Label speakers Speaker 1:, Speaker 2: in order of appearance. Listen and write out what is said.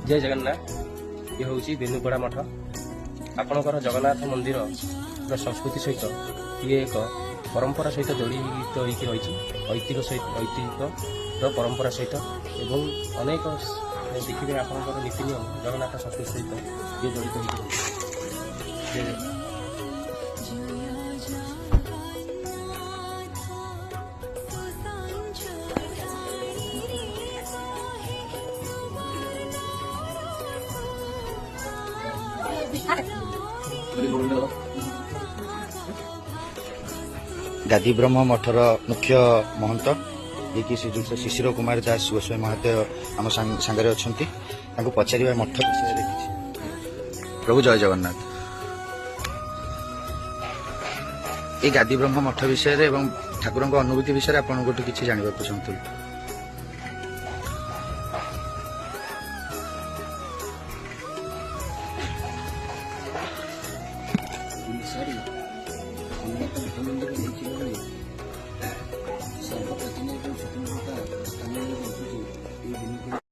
Speaker 1: जय जगन्नाथ। ये हूँ बेनुपड़ा मठ आपणकर जगन्नाथ मंदिर संस्कृति सहित ये एक परंपरा सहित जड़ित रही ऐतिह्य परंपरा सहित एवं अनेक देखिए आपंकर नीति नियम जगन्नाथ संस्कृति सहित ये जड़ित होती
Speaker 2: गादी ब्रह्म मठर मुख्य महंत ये कि श्रीजुक्त शिशिर कुमार दास गोस्वामी महतो आम सांगे अच्छा पचार मठ विषय देखी। प्रभु जय जगन्नाथ। ये गादी ब्रह्म मठ विषय एवं ठाकुर अनुभूति विषय आपन गोटे किसी जानवा चाहूँ।